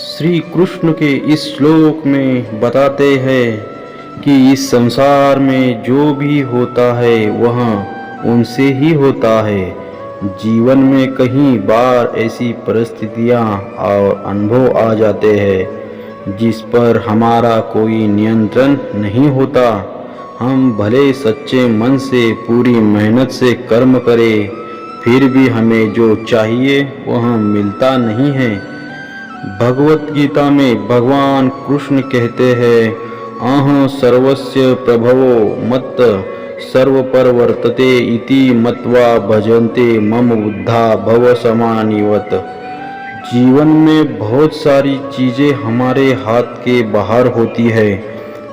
श्री कृष्ण के इस श्लोक में बताते हैं कि इस संसार में जो भी होता है वह उनसे ही होता है। जीवन में कई बार ऐसी परिस्थितियां और अनुभव आ जाते हैं जिस पर हमारा कोई नियंत्रण नहीं होता। हम भले सच्चे मन से पूरी मेहनत से कर्म करें, फिर भी हमें जो चाहिए वह मिलता नहीं है। भगवत गीता में भगवान कृष्ण कहते हैं, अहं सर्वस्य प्रभवो मत्त सर्वपरवर्तते इति मत्वा भजन्ते मम बुद्धा भव समानिवत। जीवन में बहुत सारी चीज़ें हमारे हाथ के बाहर होती है।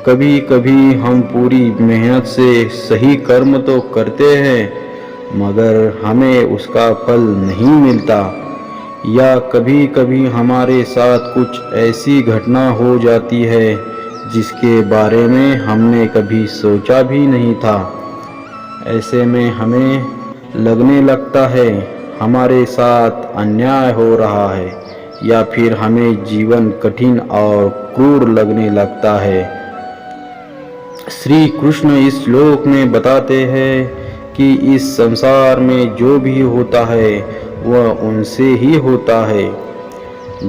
कभी कभी हम पूरी मेहनत से सही कर्म तो करते हैं मगर हमें उसका फल नहीं मिलता, या कभी कभी हमारे साथ कुछ ऐसी घटना हो जाती है जिसके बारे में हमने कभी सोचा भी नहीं था। ऐसे में हमें लगने लगता है हमारे साथ अन्याय हो रहा है, या फिर हमें जीवन कठिन और क्रूर लगने लगता है। श्री कृष्ण इस श्लोक में बताते हैं कि इस संसार में जो भी होता है वह उनसे ही होता है।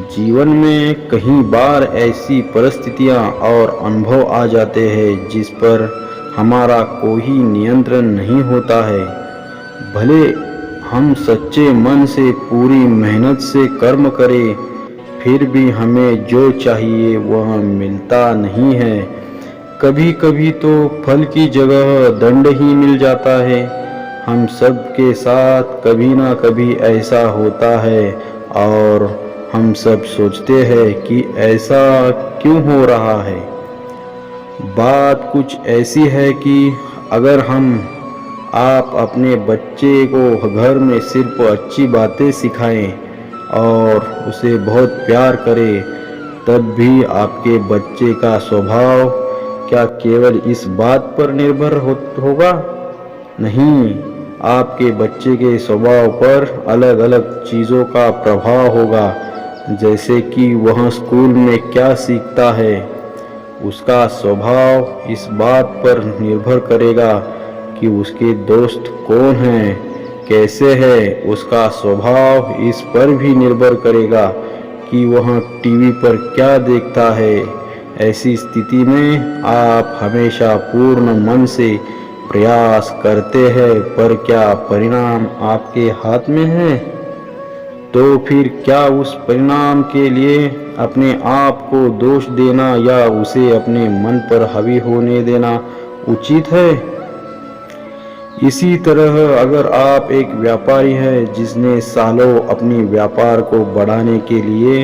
जीवन में कई बार ऐसी परिस्थितियां और अनुभव आ जाते हैं जिस पर हमारा कोई नियंत्रण नहीं होता है। भले हम सच्चे मन से पूरी मेहनत से कर्म करें, फिर भी हमें जो चाहिए वह मिलता नहीं है। कभी कभी तो फल की जगह दंड ही मिल जाता है। हम सब के साथ कभी ना कभी ऐसा होता है और हम सब सोचते हैं कि ऐसा क्यों हो रहा है। बात कुछ ऐसी है कि अगर आप अपने बच्चे को घर में सिर्फ अच्छी बातें सिखाएं और उसे बहुत प्यार करें, तब भी आपके बच्चे का स्वभाव क्या केवल इस बात पर निर्भर होगा? नहीं, आपके बच्चे के स्वभाव पर अलग अलग चीज़ों का प्रभाव होगा। जैसे कि वह स्कूल में क्या सीखता है, उसका स्वभाव इस बात पर निर्भर करेगा कि उसके दोस्त कौन हैं, कैसे है। उसका स्वभाव इस पर भी निर्भर करेगा कि वह टीवी पर क्या देखता है। ऐसी स्थिति में आप हमेशा पूर्ण मन से प्रयास करते हैं, पर क्या परिणाम आपके हाथ में है? तो फिर क्या उस परिणाम के लिए अपने आप को दोष देना या उसे अपने मन पर हावी होने देना उचित है? इसी तरह अगर आप एक व्यापारी हैं जिसने सालों अपनी व्यापार को बढ़ाने के लिए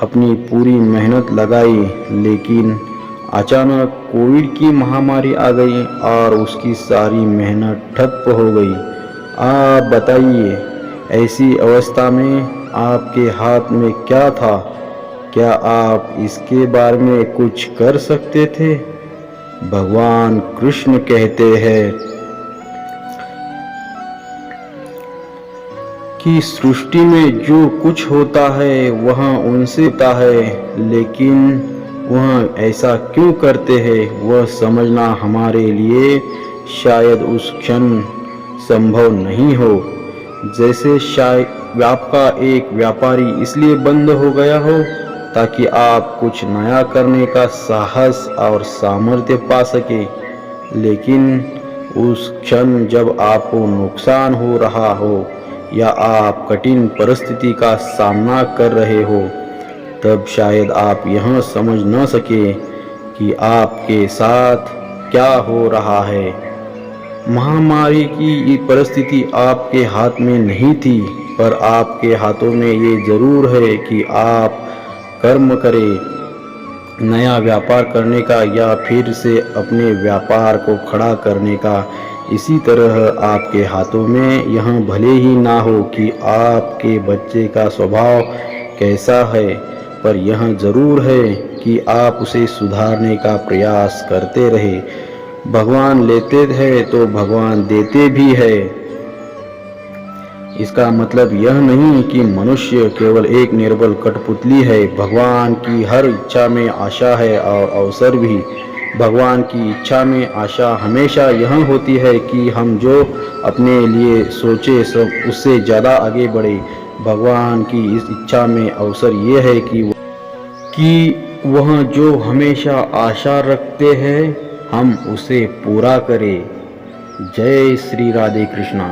अपनी पूरी मेहनत लगाई, लेकिन अचानक कोविड की महामारी आ गई और उसकी सारी मेहनत ठप हो गई। आप बताइए, ऐसी अवस्था में आपके हाथ में क्या था? क्या आप इसके बारे में कुछ कर सकते थे? भगवान कृष्ण कहते हैं कि सृष्टि में जो कुछ होता है वह उनसे होता है, लेकिन वह ऐसा क्यों करते हैं वह समझना हमारे लिए शायद उस क्षण संभव नहीं हो। जैसे शायद आपका एक व्यापारी इसलिए बंद हो गया हो ताकि आप कुछ नया करने का साहस और सामर्थ्य पा सके, लेकिन उस क्षण जब आपको नुकसान हो रहा हो या आप कठिन परिस्थिति का सामना कर रहे हो, तब शायद आप यह समझ न सके कि आपके साथ क्या हो रहा है। महामारी की ये परिस्थिति आपके हाथ में नहीं थी, पर आपके हाथों में ये जरूर है कि आप कर्म करें, नया व्यापार करने का या फिर से अपने व्यापार को खड़ा करने का। इसी तरह आपके हाथों में यह भले ही ना हो कि आपके बच्चे का स्वभाव कैसा है, पर यह जरूर है कि आप उसे सुधारने का प्रयास करते रहे। भगवान लेते हैं तो भगवान देते भी है। इसका मतलब यह नहीं कि मनुष्य केवल एक निर्बल कठपुतली है। भगवान की हर इच्छा में आशा है और अवसर भी। भगवान की इच्छा में आशा हमेशा यह होती है कि हम जो अपने लिए सोचे सब उससे ज़्यादा आगे बढ़े। भगवान की इस इच्छा में अवसर ये है कि वह जो हमेशा आशा रखते हैं हम उसे पूरा करें। जय श्री राधे कृष्णा।